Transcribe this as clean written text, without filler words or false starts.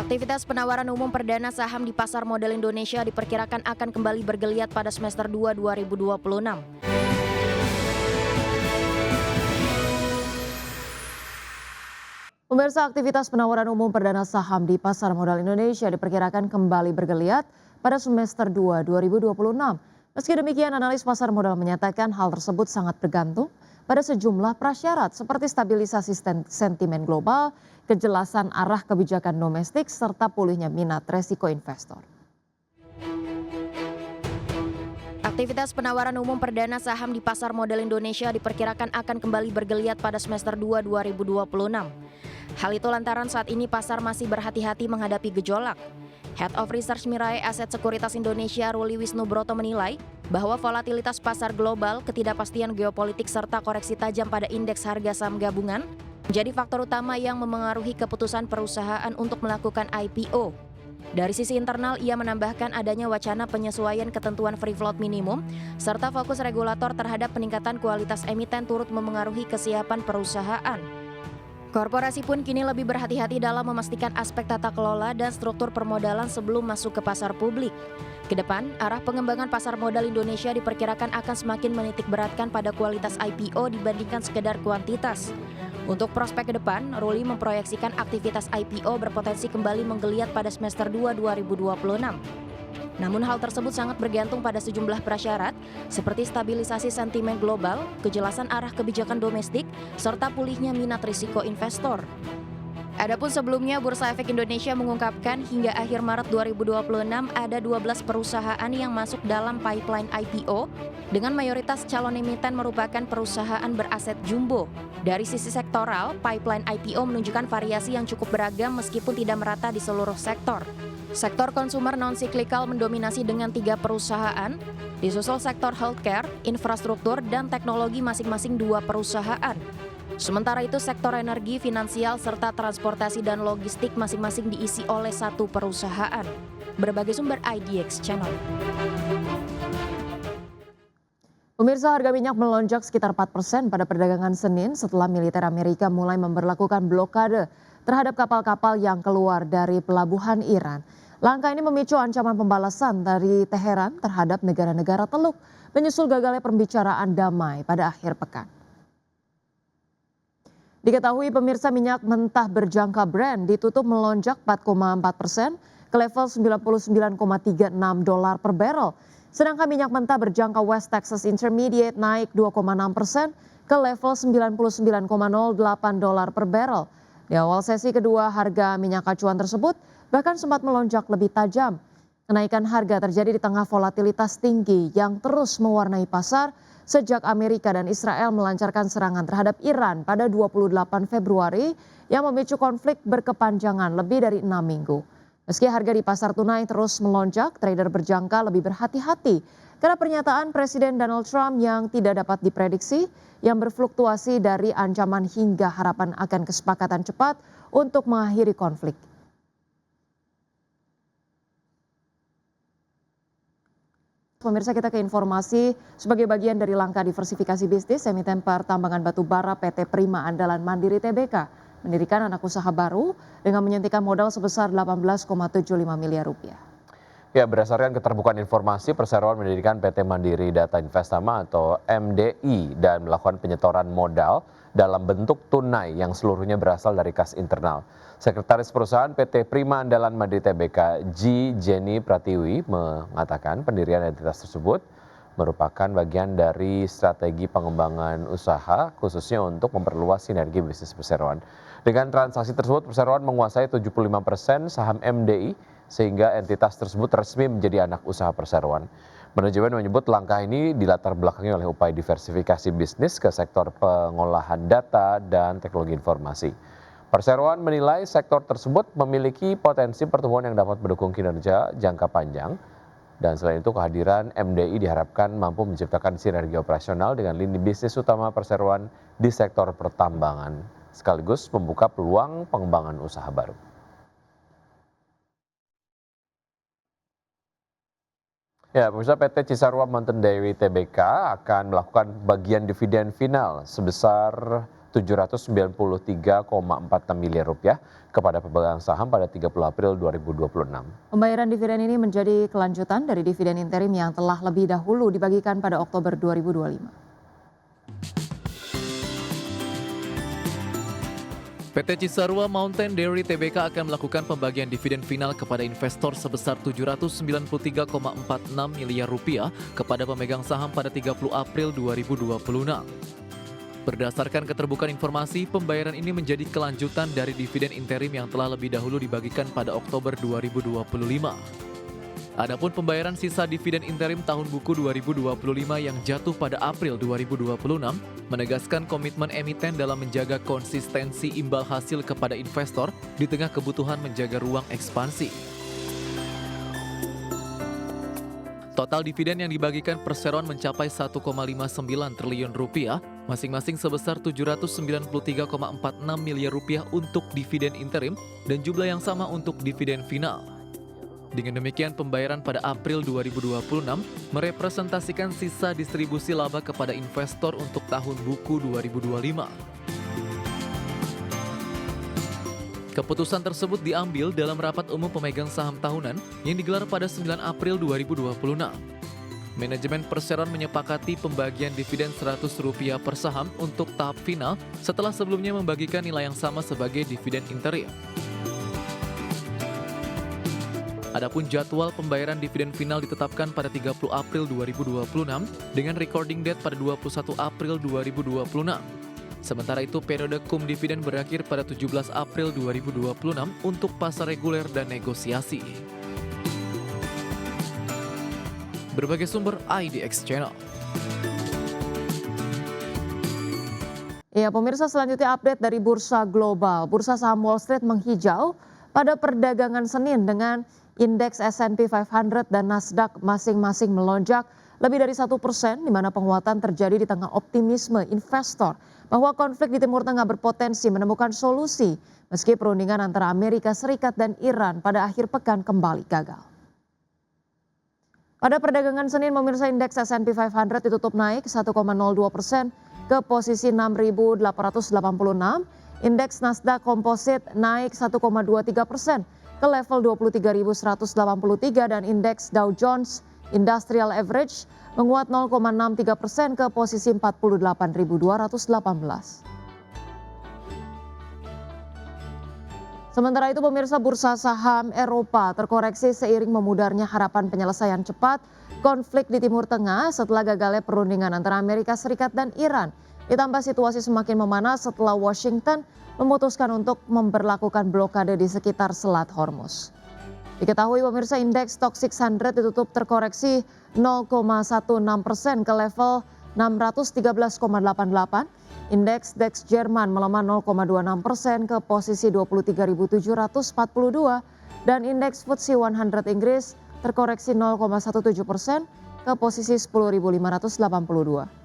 Aktivitas penawaran umum perdana saham di pasar modal Indonesia diperkirakan akan kembali bergeliat pada semester 2 2026. Pemirsa, aktivitas penawaran umum perdana saham di pasar modal Indonesia diperkirakan kembali bergeliat pada semester 2 2026. Meski demikian, analis pasar modal menyatakan hal tersebut sangat bergantung pada sejumlah prasyarat seperti stabilisasi sentimen global, kejelasan arah kebijakan domestik, serta pulihnya minat resiko investor. Aktivitas penawaran umum perdana saham di pasar modal Indonesia diperkirakan akan kembali bergeliat pada semester 2 2026. Hal itu lantaran saat ini pasar masih berhati-hati menghadapi gejolak. Head of Research Mirae Aset Sekuritas Indonesia Ruli Wisnubroto menilai bahwa volatilitas pasar global, ketidakpastian geopolitik serta koreksi tajam pada indeks harga saham gabungan menjadi faktor utama yang memengaruhi keputusan perusahaan untuk melakukan IPO. Dari sisi internal, ia menambahkan adanya wacana penyesuaian ketentuan free float minimum serta fokus regulator terhadap peningkatan kualitas emiten turut memengaruhi kesiapan perusahaan. Korporasi pun kini lebih berhati-hati dalam memastikan aspek tata kelola dan struktur permodalan sebelum masuk ke pasar publik. Kedepan, arah pengembangan pasar modal Indonesia diperkirakan akan semakin menitik beratkan pada kualitas IPO dibandingkan sekedar kuantitas. Untuk prospek ke depan, Ruli memproyeksikan aktivitas IPO berpotensi kembali menggeliat pada semester 2 2026. Namun hal tersebut sangat bergantung pada sejumlah prasyarat seperti stabilisasi sentimen global, kejelasan arah kebijakan domestik, serta pulihnya minat risiko investor. Adapun sebelumnya, Bursa Efek Indonesia mengungkapkan hingga akhir Maret 2026 ada 12 perusahaan yang masuk dalam pipeline IPO dengan mayoritas calon emiten merupakan perusahaan beraset jumbo. Dari sisi sektoral, pipeline IPO menunjukkan variasi yang cukup beragam meskipun tidak merata di seluruh sektor. Sektor konsumer non-siklikal mendominasi dengan 3 perusahaan, disusul sektor healthcare, infrastruktur, dan teknologi masing-masing 2 perusahaan. Sementara itu sektor energi, finansial, serta transportasi dan logistik masing-masing diisi oleh 1 perusahaan. Berbagai sumber IDX Channel. Pemirsa, harga minyak melonjak sekitar 4% pada perdagangan Senin setelah militer Amerika mulai memberlakukan blokade terhadap kapal-kapal yang keluar dari pelabuhan Iran. Langkah ini memicu ancaman pembalasan dari Teheran terhadap negara-negara Teluk, menyusul gagalnya pembicaraan damai pada akhir pekan. Diketahui pemirsa, minyak mentah berjangka Brent ditutup melonjak 4,4% ke level $99,36 per barrel. Sedangkan minyak mentah berjangka West Texas Intermediate naik 2,6% ke level $99,08 per barrel. Di awal sesi kedua, harga minyak acuan tersebut bahkan sempat melonjak lebih tajam. Kenaikan harga terjadi di tengah volatilitas tinggi yang terus mewarnai pasar sejak Amerika dan Israel melancarkan serangan terhadap Iran pada 28 Februari yang memicu konflik berkepanjangan lebih dari 6 minggu. Meski harga di pasar tunai terus melonjak, trader berjangka lebih berhati-hati karena pernyataan Presiden Donald Trump yang tidak dapat diprediksi yang berfluktuasi dari ancaman hingga harapan akan kesepakatan cepat untuk mengakhiri konflik. Pemirsa, kita ke informasi sebagai bagian dari langkah diversifikasi bisnis, emiten pertambangan batu bara PT Prima Andalan Mandiri Tbk mendirikan anak usaha baru dengan menyuntikkan modal sebesar 18,75 miliar rupiah. Ya, berdasarkan keterbukaan informasi, perseroan mendirikan PT Mandiri Data Investama atau MDI dan melakukan penyetoran modal dalam bentuk tunai yang seluruhnya berasal dari kas internal. Sekretaris Perusahaan PT Prima Andalan Mandiri Tbk, Jenny Pratiwi, mengatakan pendirian entitas tersebut merupakan bagian dari strategi pengembangan usaha khususnya untuk memperluas sinergi bisnis perseroan. Dengan transaksi tersebut, perseroan menguasai 75% saham MDI sehingga entitas tersebut resmi menjadi anak usaha perseroan. Manajemen menyebut langkah ini dilatar belakangi oleh upaya diversifikasi bisnis ke sektor pengolahan data dan teknologi informasi. Perseroan menilai sektor tersebut memiliki potensi pertumbuhan yang dapat mendukung kinerja jangka panjang. Dan selain itu, kehadiran MDI diharapkan mampu menciptakan sinergi operasional dengan lini bisnis utama perseroan di sektor pertambangan, sekaligus membuka peluang pengembangan usaha baru. Ya, pemirsa, PT Cisarua Mountain Dairy Tbk akan melakukan bagian dividen final sebesar 793,46 miliar rupiah kepada pemegang saham pada 30 April 2026. Pembayaran dividen ini menjadi kelanjutan dari dividen interim yang telah lebih dahulu dibagikan pada Oktober 2025. PT Cisarua Mountain Dairy Tbk akan melakukan pembagian dividen final kepada investor sebesar 793,46 miliar rupiah kepada pemegang saham pada 30 April 2026. Berdasarkan keterbukaan informasi, pembayaran ini menjadi kelanjutan dari dividen interim yang telah lebih dahulu dibagikan pada Oktober 2025. Adapun pembayaran sisa dividen interim tahun buku 2025 yang jatuh pada April 2026 menegaskan komitmen emiten dalam menjaga konsistensi imbal hasil kepada investor di tengah kebutuhan menjaga ruang ekspansi. Total dividen yang dibagikan Perseroan mencapai 1,59 triliun rupiah, masing-masing sebesar 793,46 miliar rupiah untuk dividen interim dan jumlah yang sama untuk dividen final. Dengan demikian, pembayaran pada April 2026 merepresentasikan sisa distribusi laba kepada investor untuk tahun buku 2025. Keputusan tersebut diambil dalam rapat umum pemegang saham tahunan yang digelar pada 9 April 2026. Manajemen Perseroan menyepakati pembagian dividen Rp100 per saham untuk tahap final setelah sebelumnya membagikan nilai yang sama sebagai dividen interim. Adapun jadwal pembayaran dividen final ditetapkan pada 30 April 2026 dengan recording date pada 21 April 2026. Sementara itu, periode cum dividen berakhir pada 17 April 2026 untuk pasar reguler dan negosiasi. Berbagai sumber IDX Channel. Ya, pemirsa, selanjutnya update dari Bursa Global. Bursa saham Wall Street menghijau pada perdagangan Senin dengan indeks S&P 500 dan Nasdaq masing-masing melonjak lebih dari 1%, di mana penguatan terjadi di tengah optimisme investor bahwa konflik di Timur Tengah berpotensi menemukan solusi meski perundingan antara Amerika Serikat dan Iran pada akhir pekan kembali gagal. Pada perdagangan Senin, pemirsa, indeks S&P 500 ditutup naik 1,02% ke posisi 6.886. Indeks Nasdaq Composite naik 1,23% ke level 23.183 dan indeks Dow Jones Industrial Average menguat 0,63% ke posisi 48.218. Sementara itu, pemirsa, bursa saham Eropa terkoreksi seiring memudarnya harapan penyelesaian cepat konflik di Timur Tengah setelah gagalnya perundingan antara Amerika Serikat dan Iran. Ditambah situasi semakin memanas setelah Washington memutuskan untuk memberlakukan blokade di sekitar Selat Hormuz. Diketahui, pemirsa, indeks Stoxx 600 ditutup terkoreksi 0,16% ke level 613,88. Indeks DAX Jerman melemah 0,26% ke posisi 23.742 dan indeks FTSE 100 Inggris terkoreksi 0,17% ke posisi 10.582.